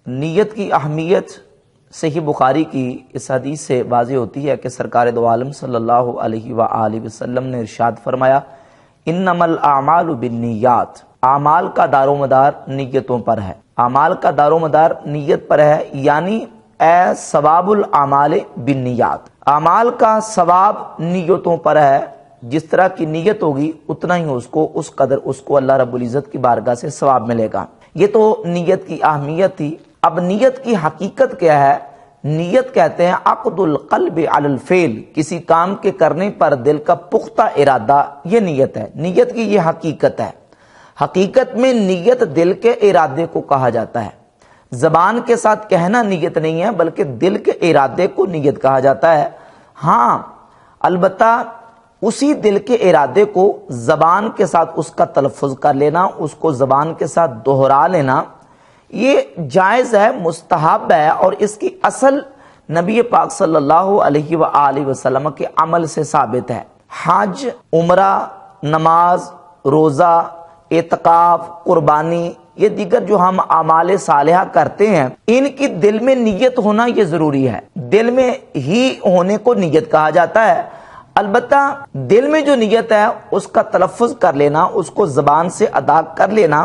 نیت کی اہمیت صحیح بخاری کی اس حدیث سے واضح ہوتی ہے کہ سرکار دو عالم صلی اللہ علیہ وآلہ وسلم نے ارشاد فرمایا انما الاعمال بالنیات، اعمال کا دار و مدار نیتوں پر ہے، اعمال کا دار و مدار نیت پر ہے، یعنی اے ثواب الاعمال بالنیات، اعمال کا ثواب نیتوں پر ہے، جس طرح کی نیت ہوگی اتنا ہی اس قدر اس کو اللہ رب العزت کی بارگاہ سے ثواب ملے گا۔ یہ تو نیت کی اہمیت تھی۔ اب نیت کی حقیقت کیا ہے؟ نیت کہتے ہیں عقد القلب علی الفعل، کسی کام کے کرنے پر دل کا پختہ ارادہ، یہ نیت ہے۔ نیت کی یہ حقیقت ہے۔ حقیقت میں نیت دل کے ارادے کو کہا جاتا ہے، زبان کے ساتھ کہنا نیت نہیں ہے بلکہ دل کے ارادے کو نیت کہا جاتا ہے۔ ہاں البتہ اسی دل کے ارادے کو زبان کے ساتھ اس کا تلفظ کر لینا، اس کو زبان کے ساتھ دہرا لینا، یہ جائز ہے، مستحب ہے، اور اس کی اصل نبی پاک صلی اللہ علیہ وآلہ وسلم کے عمل سے ثابت ہے۔ حج، عمرہ، نماز، روزہ، اعتکاف، قربانی، یہ دیگر جو ہم اعمال صالحہ کرتے ہیں، ان کی دل میں نیت ہونا یہ ضروری ہے۔ دل میں ہی ہونے کو نیت کہا جاتا ہے۔ البتہ دل میں جو نیت ہے اس کا تلفظ کر لینا، اس کو زبان سے ادا کر لینا،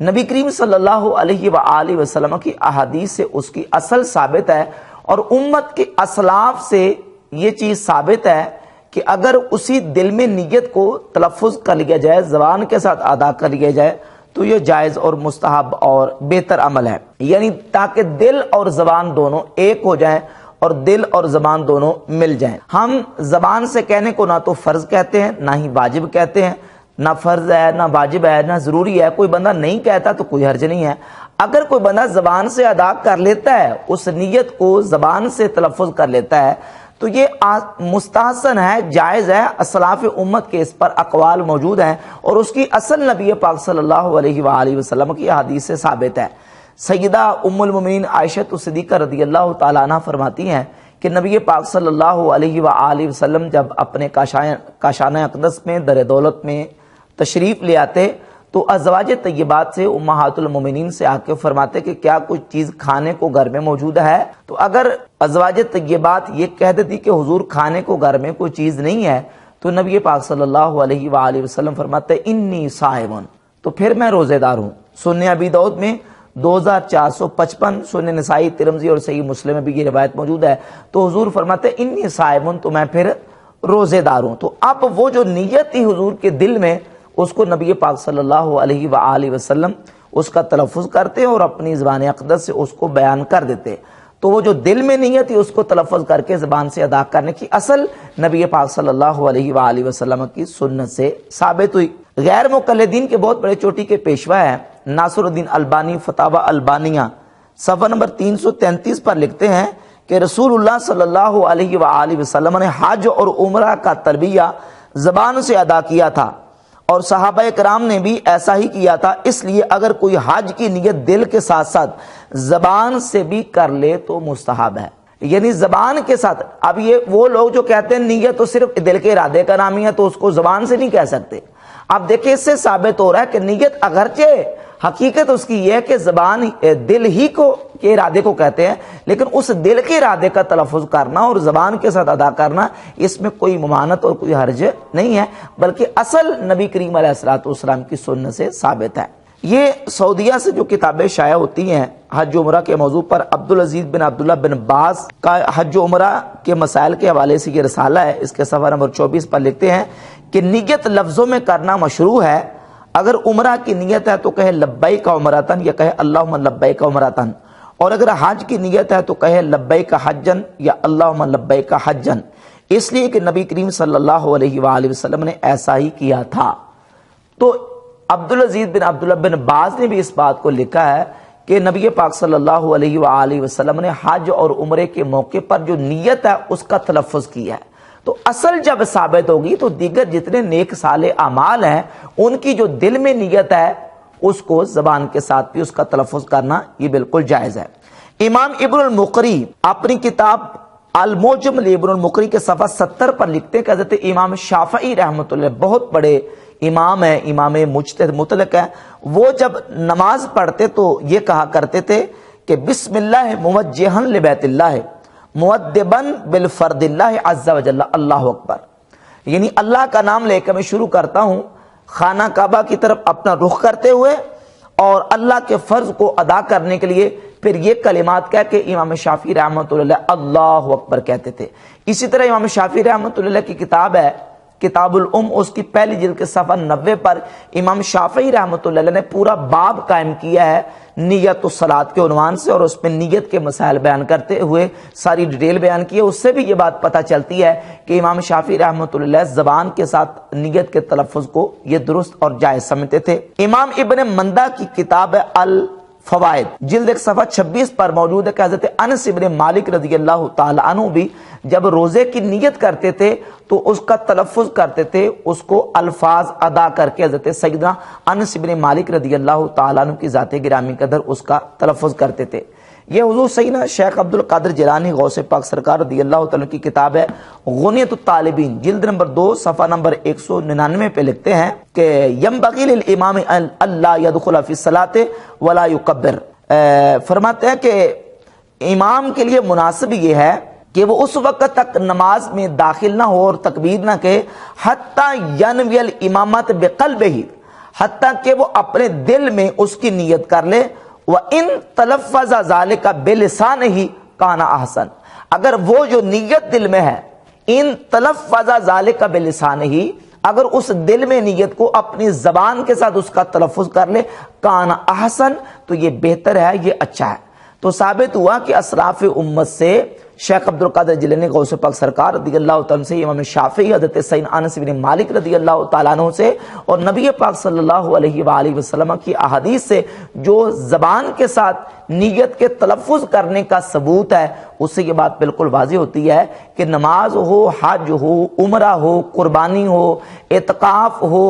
نبی کریم صلی اللہ علیہ وآلہ وسلم کی احادیث سے اس کی اصل ثابت ہے، اور امت کے اسلاف سے یہ چیز ثابت ہے کہ اگر اسی دل میں نیت کو تلفظ کر لیا جائے، زبان کے ساتھ ادا کر لیا جائے، تو یہ جائز اور مستحب اور بہتر عمل ہے، یعنی تاکہ دل اور زبان دونوں ایک ہو جائیں اور دل اور زبان دونوں مل جائیں۔ ہم زبان سے کہنے کو نہ تو فرض کہتے ہیں، نہ ہی واجب کہتے ہیں، نہ فرض ہے، نہ واجب ہے، نہ ضروری ہے۔ کوئی بندہ نہیں کہتا تو کوئی حرج نہیں ہے۔ اگر کوئی بندہ زبان سے ادا کر لیتا ہے، اس نیت کو زبان سے تلفظ کر لیتا ہے، تو یہ مستحسن ہے، جائز ہے۔ اسلاف امت کے اس پر اقوال موجود ہیں، اور اس کی اصل نبی پاک صلی اللہ علیہ وآلہ وسلم کی حدیث سے ثابت ہے۔ سیدہ ام المومنین عائشہ صدیقہ رضی اللہ تعالیٰ عنہ فرماتی ہیں کہ نبی پاک صلی اللہ علیہ وآلہ وسلم جب اپنے کاشانہ اقدس میں در دولت میں تشریف لے آتے تو ازواج طیبات سے، امہات المومنین سے آ کے فرماتے کہ کیا کچھ چیز کھانے کو گھر میں موجود ہے؟ تو اگر ازواج طیبات یہ کہہ دیتی کہ حضور کھانے کو گھر میں کوئی چیز نہیں ہے، تو نبی پاک صلی اللہ علیہ وآلہ وسلم فرماتے انی صائم، تو پھر میں روزے دار ہوں۔ سنن ابی داؤد میں 2455، سنن نسائی، ترمذی اور صحیح مسلم میں بھی یہ روایت موجود ہے۔ تو حضور فرماتے انی صائم، تو میں پھر روزے دار ہوں۔ تو اب وہ جو نیت تھی حضور کے دل میں، اس کو نبی پاک صلی اللہ علیہ وآلہ وسلم اس کا تلفظ کرتے اور اپنی زبان اقدس سے اس کو بیان کر دیتے۔ تو وہ جو دل میں نیت تھی اس کو تلفظ کر کے زبان سے ادا کرنے کی اصل نبی پاک صلی اللہ علیہ وآلہ وسلم کی سنت سے ثابت ہوئی۔ غیر مقلدین کے بہت بڑے چوٹی کے پیشوا ہیں ناصر الدین البانی، فتاوی البانیہ صفحہ نمبر 333 پر لکھتے ہیں کہ رسول اللہ صلی اللہ علیہ وآلہ وسلم نے حج اور عمرہ کا تلبیہ زبان سے ادا کیا تھا، اور صحابہ کرام نے بھی ایسا ہی کیا تھا۔ اس لیے اگر کوئی حج کی نیت دل کے ساتھ ساتھ زبان سے بھی کر لے تو مستحب ہے، یعنی زبان کے ساتھ۔ اب یہ وہ لوگ جو کہتے ہیں نیت تو صرف دل کے ارادے کا نام ہی ہے تو اس کو زبان سے نہیں کہہ سکتے۔ اب دیکھیں اس سے ثابت ہو رہا ہے کہ نیت اگرچہ حقیقت اس کی یہ ہے کہ زبان دل ہی کو کے ارادے کو کہتے ہیں، لیکن اس دل کے ارادے کا تلفظ کرنا اور زبان کے ساتھ ادا کرنا، اس میں کوئی ممانعت اور کوئی حرج نہیں ہے، بلکہ اصل نبی کریم علیہ الصلوۃ والسلام کی سنت سے ثابت ہے۔ یہ سعودیہ سے جو کتابیں شائع ہوتی ہیں حج و عمرہ کے موضوع پر، عبدالعزیز بن عبداللہ بن باز کا حج و عمرہ کے مسائل کے حوالے سے یہ رسالہ ہے، اس کے صفحہ نمبر 24 پر لکھتے ہیں کہ نیت لفظوں میں کرنا مشروع ہے۔ اگر عمرہ کی نیت ہے تو کہے لبیک عمرتن یا کہے اللہم لبیک عمرتن، اور اگر حج کی نیت ہے تو کہے لبیک حجن یا اللہم لبیک حجن، اس لیے کہ نبی کریم صلی اللہ علیہ وآلہ وسلم نے ایسا ہی کیا تھا۔ تو عبدالعزیز بن عبداللہ بن باز نے بھی اس بات کو لکھا ہے کہ نبی پاک صلی اللہ علیہ وآلہ وسلم نے حج اور عمرے کے موقع پر جو نیت ہے اس کا تلفظ کیا ہے۔ تو اصل جب ثابت ہوگی تو دیگر جتنے نیک صالح اعمال ہیں ان کی جو دل میں نیت ہے اس کو زبان کے ساتھ بھی اس کا تلفظ کرنا یہ بالکل جائز ہے۔ امام ابن المقری اپنی کتاب المعجم لابن المقری کے صفحہ 70 پر لکھتے ہیں کہ حضرت امام شافعی رحمۃ اللہ بہت بڑے امام ہیں، امام مجتہد مطلق ہیں، وہ جب نماز پڑھتے تو یہ کہا کرتے تھے کہ کہ بسم اللہ موجہن لبیت اللہ مودبن بالفرد اللہ عز وجل اللہ اکبر، یعنی اللہ کا نام لے کے میں شروع کرتا ہوں خانہ کعبہ کی طرف اپنا رخ کرتے ہوئے اور اللہ کے فرض کو ادا کرنے کے لیے پھر یہ کلمات کہہ کے امام شافعی رحمۃ اللہ اللہ اکبر کہتے تھے۔ اسی طرح امام شافعی رحمۃ اللہ کی کتاب ہے کتاب الام، اس کی پہلی جلد کے صفحہ 90 پر امام شافعی رحمۃ اللہ نے پورا باب قائم کیا ہے نیت الصلاۃ کے عنوان سے، اور اس میں نیت کے مسائل بیان کرتے ہوئے ساری ڈیٹیل بیان کی ہے۔ اس سے بھی یہ بات پتہ چلتی ہے کہ امام شافعی رحمۃ اللہ زبان کے ساتھ نیت کے تلفظ کو یہ درست اور جائز سمجھتے تھے۔ امام ابن مندہ کی کتاب ہے الفوائد جلد ایک صفحہ 26 پر موجود ہے کہ حضرت انس ابن مالک رضی اللہ تعالی عنہ بھی جب روزے کی نیت کرتے تھے تو اس کا تلفظ کرتے تھے، اس کو الفاظ ادا کر کے حضرت سیدنا انس ابن مالک رضی اللہ تعالیٰ عنہ کی ذات گرامی قدر اس کا تلفظ کرتے تھے۔ یہ حضور سیدنا شیخ عبد القادر جیلانی غوث پاک سرکار رضی اللہ تعالیٰ کی کتاب ہے غنیۃ الطالبین جلد نمبر 2 صفحہ نمبر 199 پہ لکھتے ہیں کہ ینبغی للامام اللہ یدخل فی الصلاۃ ولا یکبر، فرماتے ہیں کہ امام کے لیے مناسب یہ ہے کہ وہ اس وقت تک نماز میں داخل نہ ہو اور تکبیر نہ کہے حتیٰ ینوی الامامت بقلبہ، حتیٰ کہ وہ اپنے دل میں اس کی نیت کر لے۔ وَإِن تَلَفَّظَ ذَلِكَ بِلِسَانِهِ كَانَ أَحْسَنَ، اگر وہ جو نیت دل میں ہے ان تلفظ ذَلِكَ بِلِسَانِهِ، اگر اس دل میں نیت کو اپنی زبان کے ساتھ اس کا تلفظ کر لے کان احسن، تو یہ بہتر ہے، یہ اچھا ہے۔ تو ثابت ہوا کہ اسلاف امت سے شیخ عبد القادر جیلانی غوث پاک سرکار رضی اللہ تعالیٰ سے، امام شافعی حضرت سیدنا انس بن مالک رضی اللہ تعالیٰ عنہ سے، اور نبی پاک صلی اللہ علیہ وآلہ وسلم کی احادیث سے جو زبان کے ساتھ نیت کے تلفظ کرنے کا ثبوت ہے، اس سے یہ بات بالکل واضح ہوتی ہے کہ نماز ہو، حج ہو، عمرہ ہو، قربانی ہو، اعتکاف ہو،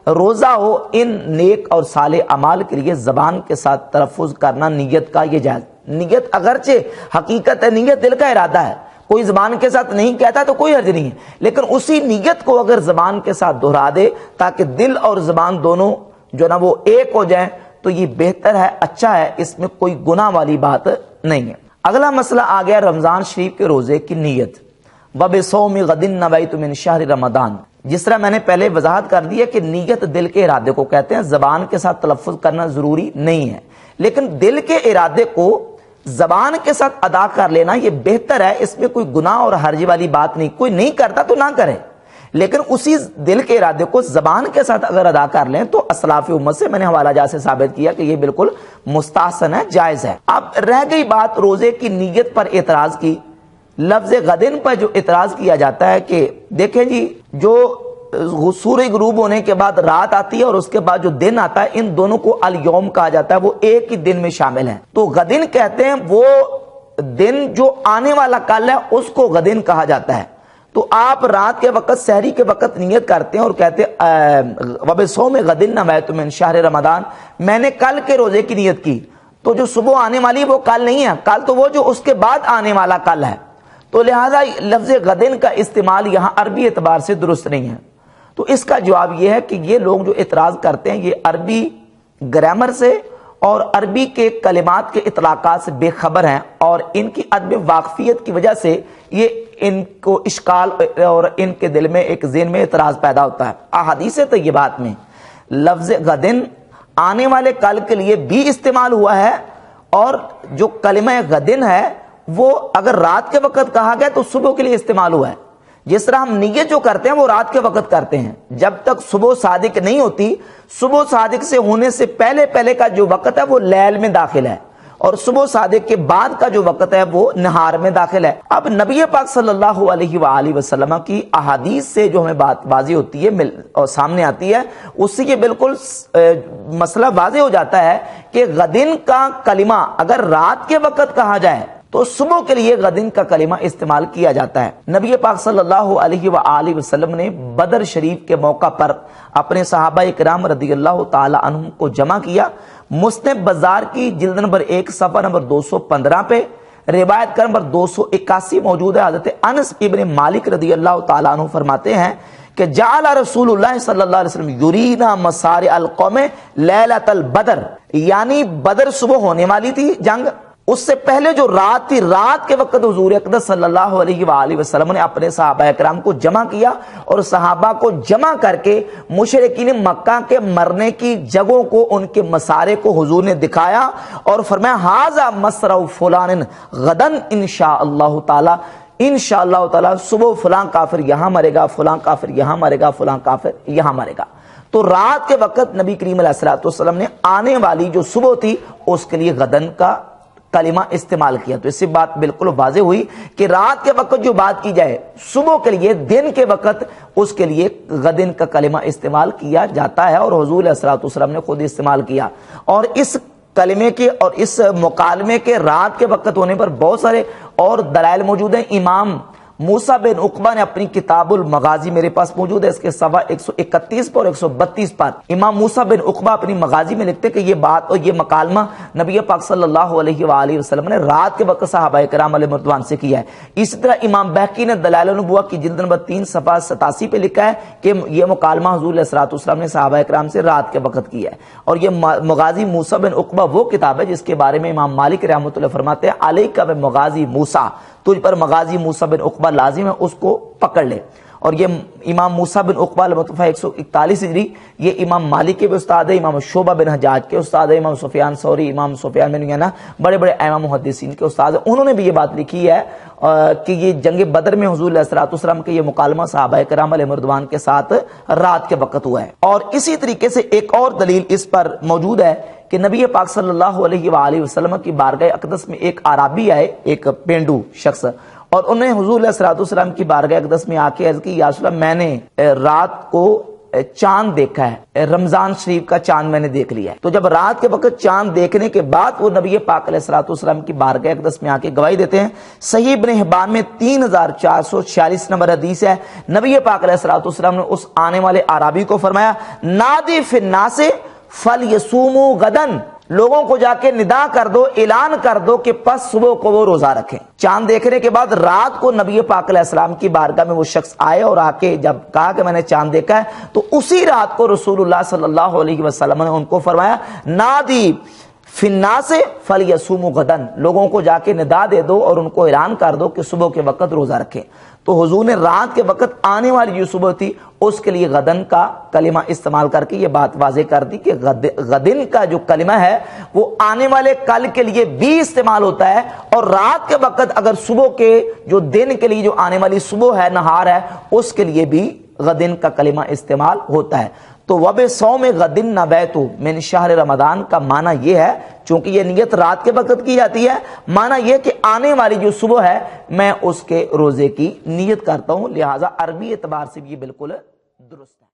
روزہ ہو، ان نیک اور صالح اعمال کے لیے زبان کے ساتھ تلفظ کرنا نیت کا یہ جائز۔ نیت اگرچہ حقیقت ہے، نیت دل کا ارادہ ہے، کوئی زبان کے ساتھ نہیں کہتا تو کوئی حرج نہیں ہے، لیکن اسی نیت کو اگر زبان کے ساتھ دہرا دے تاکہ دل اور زبان دونوں جو نا وہ ایک ہو جائیں تو یہ بہتر ہے، اچھا ہے، اس میں کوئی گناہ والی بات نہیں ہے۔ اگلا مسئلہ آ گیا رمضان شریف کے روزے کی نیت۔ وَبِصَوْمِ غَدٍ نَوَيْتُ مِنْ شَهْرِ رمضان، جس طرح میں نے پہلے وضاحت کر دی ہے کہ نیت دل کے ارادے کو کہتے ہیں، زبان کے ساتھ تلفظ کرنا ضروری نہیں ہے، لیکن دل کے ارادے کو زبان کے ساتھ ادا کر لینا یہ بہتر ہے، اس میں کوئی گناہ اور حرج والی بات نہیں، کوئی نہیں کرتا تو نہ کرے، لیکن اسی دل کے ارادے کو زبان کے ساتھ اگر ادا کر لیں تو اسلاف امت سے میں نے حوالہ جات سے ثابت کیا کہ یہ بالکل مستحسن ہے، جائز ہے۔ اب رہ گئی بات روزے کی نیت پر اعتراض کی، لفظ غدن پر جو اعتراض کیا جاتا ہے کہ دیکھیں جی، جو سورج غروب ہونے کے بعد رات آتی ہے اور اس کے بعد جو دن آتا ہے، ان دونوں کو الیوم کہا جاتا ہے، وہ ایک ہی دن میں شامل ہیں، تو غدن کہتے ہیں وہ دن جو آنے والا کل ہے اس کو غدن کہا جاتا ہے۔ تو آپ رات کے وقت سحری کے وقت نیت کرتے ہیں اور کہتے وَبِصَوْمِ غَدٍ نَوَيْتُ مِنْ شَهْرِ رمضان، میں نے کل کے روزے کی نیت کی، تو جو صبح آنے والی وہ کل نہیں ہے، کل تو وہ جو اس کے بعد آنے والا کل ہے، تو لہذا لفظ غدن کا استعمال یہاں عربی اعتبار سے درست نہیں ہے۔ تو اس کا جواب یہ ہے کہ یہ لوگ جو اعتراض کرتے ہیں یہ عربی گرامر سے اور عربی کے کلمات کے اطلاقات سے بے خبر ہیں، اور ان کی عدم واقفیت کی وجہ سے یہ ان کو اشکال اور ان کے دل میں ایک ذہن میں اعتراض پیدا ہوتا ہے۔ احادیث طیبات میں لفظ غدن آنے والے کل کے لیے بھی استعمال ہوا ہے، اور جو کلمہ غدن ہے وہ اگر رات کے وقت کہا گیا تو صبح کے لیے استعمال ہوا ہے۔ جس طرح ہم نیت جو کرتے ہیں وہ رات کے وقت کرتے ہیں، جب تک صبح صادق نہیں ہوتی، صبح صادق سے ہونے سے پہلے پہلے کا جو وقت ہے وہ لیل میں داخل ہے، اور صبح صادق کے بعد کا جو وقت ہے وہ نہار میں داخل ہے۔ اب نبی پاک صلی اللہ علیہ وآلہ وسلم کی احادیث سے جو ہمیں بات واضح ہوتی ہے اور سامنے آتی ہے، اس سے یہ بالکل مسئلہ واضح ہو جاتا ہے کہ غدن کا کلمہ اگر رات کے وقت کہا جائے تو صبح کے لیے غدن کا کلمہ استعمال کیا جاتا ہے۔ نبی پاک صلی اللہ علیہ وآلہ وسلم نے بدر شریف کے موقع پر اپنے صحابہ کرام رضی اللہ تعالی عنہم کو جمع کیا۔ مسند بازار کی جلد نمبر 1 صفحہ نمبر 215 پہ روایت کا نمبر 281 موجود ہے۔ حضرت انس ابن مالک رضی اللہ تعالی عنہ فرماتے ہیں کہ جعل رسول اللہ صلی اللہ علیہ وسلم یرینا مسارع القوم لیلۃ البدر، یعنی بدر صبح ہونے والی تھی جنگ، اس سے پہلے جو رات تھی، رات کے وقت حضور اقدس صلی اللہ علیہ وآلہ وسلم نے اپنے صحابہ کرام کو جمع کیا، اور صحابہ کو جمع کر کے مشرکین مکہ کے مرنے کی جگہوں کو، ان کے مسارے کو حضور نے دکھایا اور فرمایا ھذا مسرع فلان غدن انشاءاللہ تعالی، انشاءاللہ تعالی صبح فلاں کافر یہاں مرے گا، فلاں کافر یہاں مرے گا، فلاں کافر یہاں مرے گا۔ تو رات کے وقت نبی کریم علیہ الصلوۃ والسلام نے آنے والی جو صبح تھی اس کے لیے غدن کا کلمہ استعمال کیا۔ تو اس سے بات بالکل واضح ہوئی کہ رات کے وقت جو بات کی جائے صبح کے لیے، دن کے وقت اس کے لیے غدن کا کلمہ استعمال کیا جاتا ہے، اور حضور علیہ الصلوۃ والسلام نے خود استعمال کیا۔ اور اس کلمے کے اور اس مکالمے کے رات کے وقت ہونے پر بہت سارے اور دلائل موجود ہیں۔ امام موسیٰ بن عقبہ نے اپنی کتاب المغازی میرے پاس موجود ہے، اس کے صفحہ 131 پر اور 132 پر امام موسیٰ بن عقبہ اپنی مغازی میں لکھتے کہ یہ بات اور یہ مکالمہ نبی پاک صلی اللہ علیہ وآلہ وسلم نے رات کے وقت صحابہ کرام علیہ رضوان سے کیا ہے۔ اسی طرح امام بہقی نے دلائل النبوہ کی جلد نمبر 3 صفحہ 87 پہ لکھا ہے کہ یہ مکالمہ حضور علیہ الصلوۃ والسلام نے صحابہ کرام سے رات کے وقت کیا ہے۔ اور یہ مغازی موسیٰ بن عقبہ وہ کتاب ہے جس کے بارے میں امام مالک رحمۃ اللہ فرماتے ہیں علیک بمغازی موسیٰ، تجھ پر مغازی موسیٰ بن عقبہ لازم ہے، اس کو پکڑ لے۔ اور یہ امام موسیٰ بن عقبہ المتوفی 141 ہجری، یہ امام مالک کے بھی استاد ہے، امام شعبہ بن حجاج کے استاد ہے، امام سفیان ثوری، امام سفیان بن عیینہ، بڑے بڑے ائمہ محدثین کے استاد ہیں۔ انہوں نے بھی یہ بات لکھی ہے کہ یہ جنگ بدر میں حضور علیہ الصلوۃ والسلام کے یہ مکالمہ صحابہ کرام علیہ رضوان کے ساتھ رات کے وقت ہوا ہے۔ اور اسی طریقے سے ایک اور دلیل اس پر موجود ہے کہ نبی پاک صلی اللہ علیہ وآلہ وسلم کی بارگاہ اقدس میں ایک اعرابی آئے، ایک پینڈو شخص، اور انہیں حضور علیہ الصلوۃ والسلام کی بارگاہ اقدس میں آ کے عرض کی یا رسول اللہ میں نے رات کو چاند دیکھا ہے، رمضان شریف کا چاند میں نے دیکھ لیا ہے۔ تو جب رات کے وقت چاند دیکھنے کے بعد وہ نبی پاک علیہ الصلوۃ والسلام کی بارگاہ اقدس میں آ کے گواہی دیتے ہیں۔ صحیح ابن حبان میں 3446 نمبر حدیث ہے، نبی پاک علیہ الصلوۃ والسلام نے اس آنے والے اعرابی کو فرمایا نادی فی الناس فلیصوموا غدن، لوگوں کو جا کے ندا کر دو، اعلان کر دو کہ پس صبح کو وہ روزہ رکھیں۔ چاند دیکھنے کے بعد رات کو نبی پاک علیہ السلام کی بارگاہ میں وہ شخص آئے اور آ کے جب کہا کہ میں نے چاند دیکھا ہے، تو اسی رات کو رسول اللہ صلی اللہ علیہ وسلم نے ان کو فرمایا نادی فی الناس فلیصوموا غدن، لوگوں کو جا کے ندا دے دو اور ان کو اعلان کر دو کہ صبح کے وقت روزہ رکھیں۔ تو حضور نے رات کے وقت آنے والی جو صبح تھی اس کے لیے غدن کا کلمہ استعمال کر کے یہ بات واضح کر دی کہ غدن کا جو کلمہ ہے وہ آنے والے کل کے لیے بھی استعمال ہوتا ہے، اور رات کے وقت اگر صبح کے جو دن کے لیے جو آنے والی صبح ہے، نہار ہے، اس کے لیے بھی غدن کا کلمہ استعمال ہوتا ہے۔ تو وبصوم غدن نبیت من شہر رمضان کا معنی یہ ہے، چونکہ یہ نیت رات کے وقت کی جاتی ہے، معنی یہ کہ آنے والی جو صبح ہے میں اس کے روزے کی نیت کرتا ہوں، لہٰذا عربی اعتبار سے بھی یہ بالکل درست ہے۔